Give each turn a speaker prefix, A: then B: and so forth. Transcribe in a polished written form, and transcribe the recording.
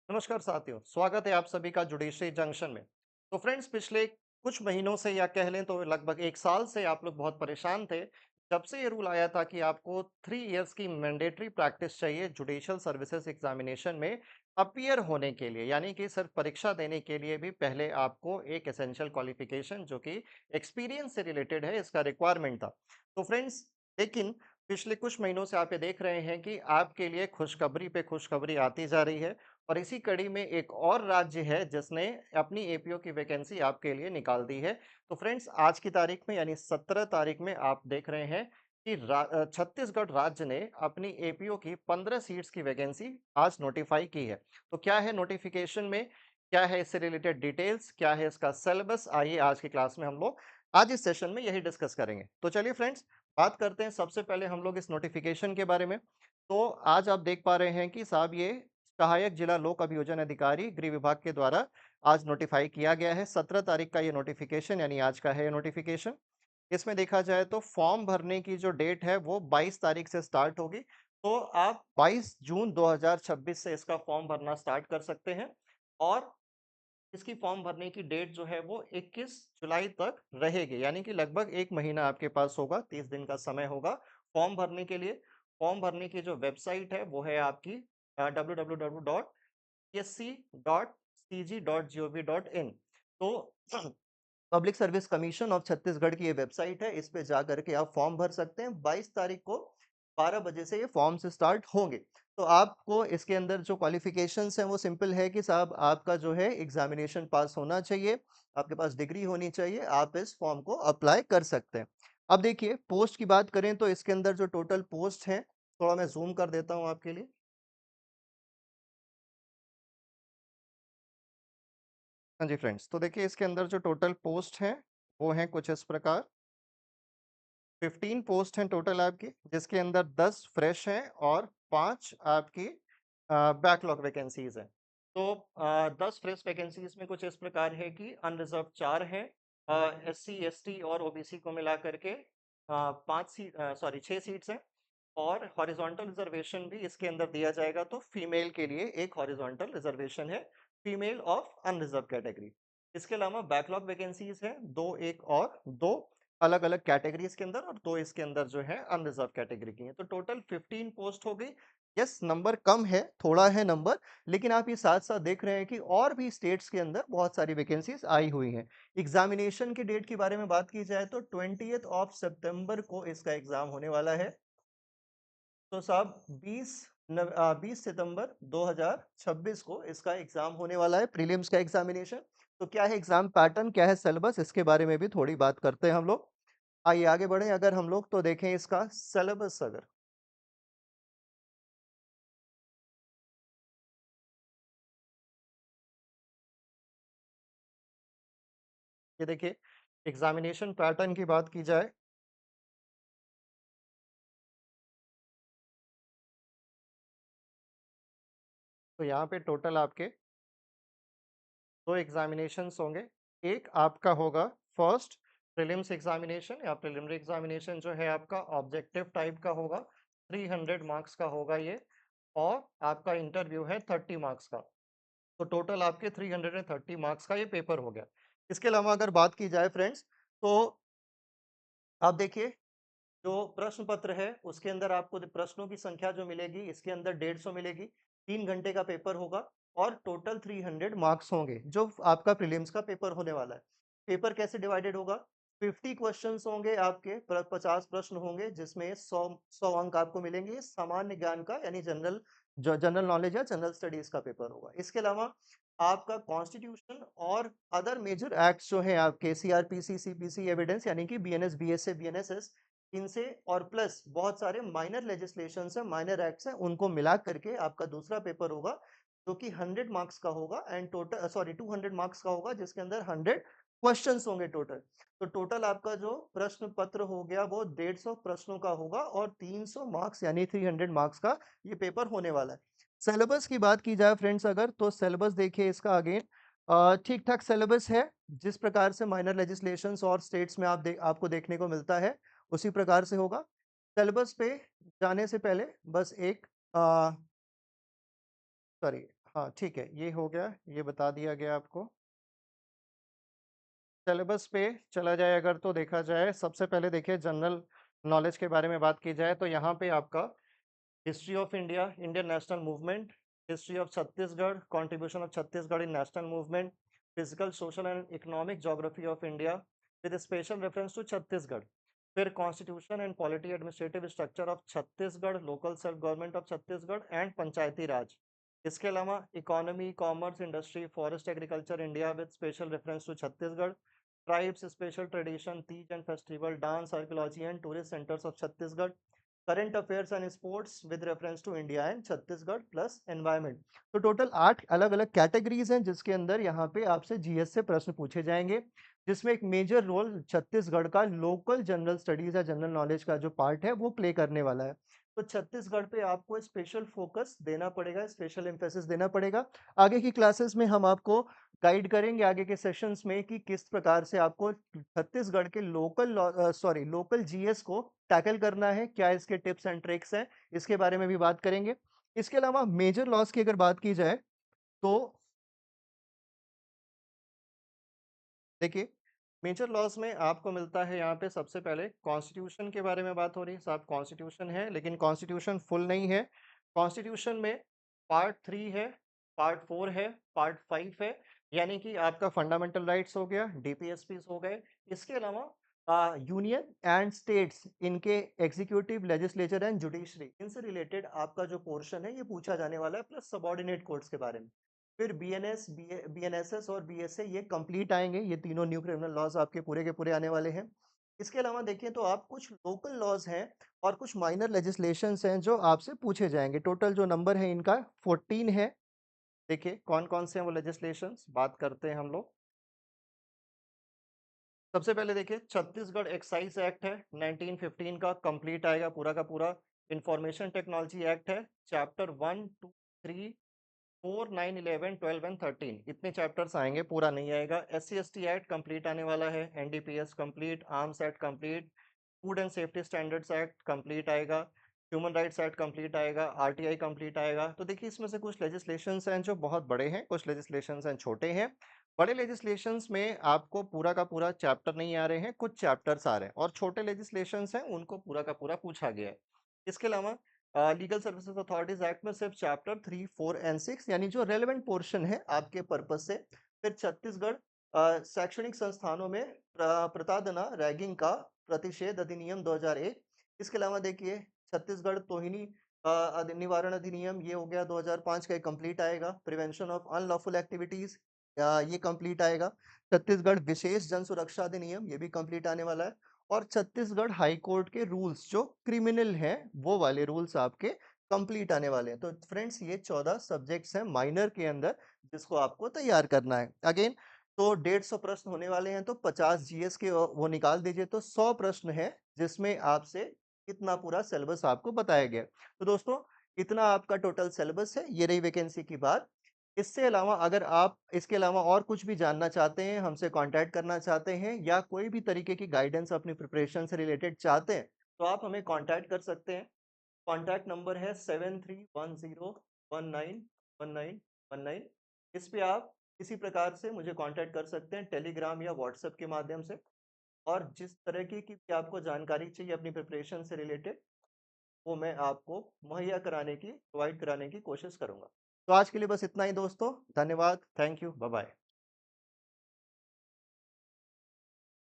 A: नमस्कार साथियों, स्वागत है आप सभी का जुडिशरी जंक्शन में। तो फ्रेंड्स, पिछले कुछ महीनों से या कह लें तो लगभग 1 साल से आप लोग बहुत परेशान थे। जब से ये रूल आया था कि आपको 3 इयर्स की मैंडेटरी प्रैक्टिस चाहिए जुडिशियल सर्विसेज एग्जामिनेशन में अपीयर होने के लिए, यानी कि सिर्फ परीक्षा देने के लिए भी पहले आपको एक एसेंशियल क्वालिफिकेशन जो कि एक्सपीरियंस से रिलेटेड है, इसका रिक्वायरमेंट था। तो फ्रेंड्स, लेकिन पिछले कुछ महीनों से आप ये देख रहे हैं कि आपके लिए खुशखबरी पे खुशखबरी आती जा रही है। और इसी कड़ी में एक और राज्य है जिसने अपनी एपीओ की वैकेंसी आपके लिए निकाल दी है। तो फ्रेंड्स, आज की तारीख में यानी 17 तारीख में आप देख रहे हैं कि छत्तीसगढ़ राज्य ने अपनी एपीओ की 15 सीट्स की वैकेंसी आज नोटिफाई की है। तो क्या है नोटिफिकेशन में, क्या है इससे रिलेटेड डिटेल्स, क्या है इसका सिलेबस, आइए आज की क्लास में हम लोग आज इस सेशन में यही डिस्कस करेंगे। तो चलिए फ्रेंड्स, बात करते हैं सबसे पहले हम लोग इस नोटिफिकेशन के बारे में। तो आज आप देख पा रहे हैं कि साहब ये सहायक जिला लोक अभियोजन अधिकारी गृह विभाग के द्वारा आज नोटिफाई किया गया है। 17 तारीख का ये नोटिफिकेशन यानी आज का है ये नोटिफिकेशन। इसमें देखा जाए तो फॉर्म भरने की जो डेट है वो 22 तारीख से स्टार्ट होगी। तो आप 22 जून 2026 से इसका फॉर्म भरना स्टार्ट कर सकते हैं। और इसकी फॉर्म भरने की डेट जो है वो 21 जुलाई तक रहेगी, यानी कि लगभग 1 महीना आपके पास होगा, 30 दिन का समय होगा फॉर्म भरने के लिए। फॉर्म भरने की जो वेबसाइट है वो है आपकी www.psc.cg.gov.in। तो public service commission of Chhattisgarh की ये वेबसाइट है, इस पे जा करके आप फॉर्म भर सकते हैं। 22 तारीख को 12 बजे से ये फॉर्म से स्टार्ट होंगे। तो आपको इसके अंदर जो क्वालिफिकेशंस हैं वो सिंपल है कि साहब आपका जो है एग्जामिनेशन पास होना चाहिए, आपके पास डिग्री होनी चाहिए, आप इस फॉर्म को अप्लाई कर सकते हैं। अब देखिए पोस्ट की बात करें तो इसके अंदर जो टोटल पोस्ट हैं, थोड़ा मैं ज़ूम कर देता हूँ आपके लिए। हाँ जी फ्रेंड्स, तो देखिए इसके अंदर जो टोटल पोस्ट हैं, वो हैं कुछ इस प्रकार। 15 पोस्ट हैं टोटल आपकी, जिसके अंदर 10 फ्रेश हैं और 5 आपकी बैकलॉग वैकेंसीज़ हैं। तो 10 फ्रेश वैकेंसीज़ में कुछ इस प्रकार है कि अनरिज़र्व्ड 4 हैं, एससी, एसटी और ओबीसी को मिला करके 6 सीट्स हैं। और हॉरिजॉन्टल रिजर्वेशन भी इसके अंदर दिया जाएगा, तो फीमेल के लिए एक हॉरिजॉन्टल रिजर्वेशन है, फीमेल ऑफ अनरिजर्व कैटेगरी। इसके अलावा बैकलॉग वैकेंसीज हैं दो, एक और दो अलग अलग कैटेगरीज के अंदर, और दो इसके अंदर जो है अनरिजर्व कैटेगरी की है। तो टोटल 15 पोस्ट हो गई। यस, नंबर कम है, थोड़ा है नंबर, लेकिन आप ये साथ साथ देख रहे हैं कि और भी स्टेट्स के अंदर बहुत सारी वैकेंसीज आई हुई हैं। एग्जामिनेशन की डेट के बारे में बात की जाए तो 20 को इसका एग्जाम होने वाला है। तो साहब 20 सितंबर 2026 को इसका एग्जाम होने वाला है, प्रीलिम्स का एग्जामिनेशन। तो क्या है एग्जाम पैटर्न, क्या है सिलेबस, इसके बारे में भी थोड़ी बात करते हैं हम लोग। आइए आगे बढ़े अगर हम लोग तो देखें इसका सिलेबस। अगर ये देखिए एग्जामिनेशन पैटर्न की बात की जाए तो यहाँ पे टोटल आपके दो एग्जामिनेशंस होंगे। एक आपका होगा फर्स्ट प्रीलिम्स एग्जामिनेशन या प्रिलिमिनरी एग्जामिनेशन, जो है आपका ऑब्जेक्टिव टाइप का होगा, 300 मार्क्स का होगा ये। और आपका इंटरव्यू है 30 मार्क्स का। तो टोटल आपके 330 मार्क्स का ये पेपर हो गया। इसके अलावा अगर बात की जाए फ्रेंड्स, तो आप देखिए जो प्रश्न पत्र है उसके अंदर आपको जो प्रश्नों की संख्या जो मिलेगी इसके अंदर 150 मिलेगी। 3 घंटे का पेपर होगा और टोटल 300 मार्क्स होंगे जो आपका प्रीलिम्स का पेपर होने वाला है। पेपर कैसे डिवाइडेड होगा? 50 क्वेश्चंस होंगे आपके, 50 प्रश्न होंगे, जिसमें 100 अंक आपको मिलेंगे। सामान्य ज्ञान का यानी जनरल जो जनरल नॉलेज या जनरल स्टडीज का पेपर होगा। इसके अलावा आपका कॉन्स्टिट्यूशन और अदर मेजर एक्ट्स जो है आपके सीआरपीसी, सीपीसी, एविडेंस यानी कि बीएनएस, बीएसए, बीएनएसएस, इनसे और प्लस बहुत सारे माइनर लेजिस्लेशंस हैं, माइनर एक्ट्स हैं, उनको मिला करके आपका दूसरा पेपर होगा जो कि 100 मार्क्स का होगा एंड टोटल 200 मार्क्स का होगा, जिसके अंदर 100 क्वेश्चंस होंगे टोटल। तो टोटल आपका जो प्रश्न पत्र हो गया वो 150 प्रश्नों का होगा और 300 मार्क्स यानी 300 मार्क्स का ये पेपर होने वाला है। सिलेबस की बात की जाए फ्रेंड्स अगर, तो सिलेबस देखिए इसका अगेन ठीक ठाक सिलेबस है। जिस प्रकार से माइनर लेजिस्लेशंस और स्टेट्स में आपको देखने को मिलता है उसी प्रकार से होगा। सिलेबस पे जाने से पहले बस एक सॉरी हाँ, ठीक है, ये हो गया, ये बता दिया गया आपको। सिलेबस पे चला जाए अगर तो देखा जाए, सबसे पहले देखिए जनरल नॉलेज के बारे में बात की जाए तो यहाँ पे आपका history of India, Indian national movement, history of Chhattisgarh, contribution of Chhattisgarh in national movement, physical, social and economic geography of India with special reference to Chhattisgarh. फिर constitution and polity administrative structure of Chhattisgarh, local self government of Chhattisgarh and panchayati raj. इसके अलावा economy, commerce, industry, forest, agriculture India with special reference to Chhattisgarh, tribes, special tradition, Teej and festival, dance, archaeology and tourist centres of Chhattisgarh, current affairs and sports with reference to India and Chhattisgarh plus environment. तो total 8 अलग-अलग categories हैं जिसके अंदर यहाँ पे आपसे GS से प्रश्न पूछे जाएंगे, जिसमें एक मेजर रोल छत्तीसगढ़ का लोकल जनरल स्टडीज या जनरल नॉलेज का जो पार्ट है वो प्ले करने वाला है। तो छत्तीसगढ़ पे आपको स्पेशल फोकस देना पड़ेगा, स्पेशल एम्फेसिस देना पड़ेगा। आगे की क्लासेस में हम आपको गाइड करेंगे आगे के सेशंस में कि किस प्रकार से आपको छत्तीसगढ़ के लोकल जीएस को टैकल करना है, क्या इसके टिप्स एंड ट्रिक्स हैं, इसके बारे में भी बात करेंगे। इसके अलावा मेजर लॉस की अगर बात की जाए तो देखिए, मेजर लॉस में आपको मिलता है यहाँ पे सबसे पहले कॉन्स्टिट्यूशन के बारे में बात हो रही है। साहब कॉन्स्टिट्यूशन है लेकिन कॉन्स्टिट्यूशन फुल नहीं है। कॉन्स्टिट्यूशन में पार्ट 3 है, पार्ट 4 है, पार्ट 5 है, यानी कि आपका फंडामेंटल राइट्स हो गया, डीपीएसपीस हो गए। इसके अलावा यूनियन एंड स्टेट्स, इनके एग्जीक्यूटिव, लेजिस्लेचर एंड जुडिशरी, इनसे रिलेटेड आपका जो पोर्शन है ये पूछा जाने वाला है, प्लस सबॉर्डिनेट कोर्ट्स के बारे में। फिर बीएनएस, बीएनएसएस और बीएसए ये कंप्लीट आएंगे, ये तीनों न्यू क्रिमिनल लॉज आपके पूरे के पूरे आने वाले हैं। इसके अलावा देखिए तो आप कुछ लोकल लॉज हैं और कुछ माइनर लेजिस्लेशंस हैं जो आपसे पूछे जाएंगे। टोटल जो नंबर है इनका 14 है। देखिए कौन कौन से हैं वो लेजिस्लेशंस, बात करते हैं हम लोग। सबसे पहले देखिए छत्तीसगढ़ एक्साइज एक्ट है 1915 का, कंप्लीट आएगा पूरा का पूरा। इंफॉर्मेशन टेक्नोलॉजी एक्ट है, चैप्टर 1, 2, 3, 4, 9, 11, 12 एंड 13, इतने चैप्टर्स आएंगे, पूरा नहीं आएगा। SC/ST एक्ट कंप्लीट आने वाला है, NDPS complete, arms act complete, food and safety standards act complete आएगा, ह्यूमन राइट्स एक्ट कंप्लीट आएगा, RTI कंप्लीट आएगा। तो देखिए इसमें से कुछ लेजिस्लेशंस हैं जो बहुत बड़े हैं, कुछ लेजिस्लेशंस हैं छोटे हैं। बड़े लेजिस्लेशंस में आपको पूरा का पूरा चैप्टर नहीं आ रहे हैं, कुछ चैप्टर्स आ रहे हैं, और छोटे लेजिस्लेशंस हैं उनको पूरा का पूरा पूछा गया है। इसके अलावा लीगल सर्विसेज अथॉरिटीज एक्ट में सिर्फ चैप्टर 3, 4 एंड 6 यानी जो रेलेवेंट पोर्शन है आपके पर्पज से। फिर छत्तीसगढ़ शैक्षणिक संस्थानों में प्रताड़ना, रैगिंग का प्रतिषेध अधिनियम 2001। इसके अलावा देखिए छत्तीसगढ़ तोहिनी निवारण अधिनियम, ये हो गया 2005 का, ये कंप्लीट आएगा। प्रिवेंशन ऑफ अनलॉफुल एक्टिविटीज, ये कंप्लीट आएगा। छत्तीसगढ़ विशेष जन सुरक्षा अधिनियम, ये भी कंप्लीट आने वाला है। और छत्तीसगढ़ हाई कोर्ट के रूल्स जो क्रिमिनल हैं वो वाले रूल्स आपके कंप्लीट आने वाले हैं। तो फ्रेंड्स ये 14 सब्जेक्ट्स हैं माइनर के अंदर जिसको आपको तैयार करना है। अगेन तो 150 प्रश्न होने वाले हैं, तो 50 जीएस के वो निकाल दीजिए, तो 100 प्रश्न है जिसमें आपसे इतना पूरा सिलेबस आपको बताया गया। तो दोस्तों इतना आपका टोटल सिलेबस है, ये रही वैकेंसी की बात। इससे अलावा अगर आप इसके अलावा और कुछ भी जानना चाहते हैं, हमसे कांटेक्ट करना चाहते हैं या कोई भी तरीके की गाइडेंस अपनी प्रिपरेशन से रिलेटेड चाहते हैं, तो आप हमें कांटेक्ट कर सकते हैं। कांटेक्ट नंबर है 7310191919। इस पे आप किसी प्रकार से मुझे कांटेक्ट कर सकते हैं, टेलीग्राम या व्हाट्सएप के माध्यम से। और जिस तरह की भी आपको जानकारी चाहिए अपनी प्रिपरेशन से रिलेटेड, वो मैं आपको मुहैया कराने की, प्रोवाइड कराने की कोशिश करूंगा। तो आज के लिए बस इतना ही दोस्तों, धन्यवाद, थैंक यू, बाय बाय।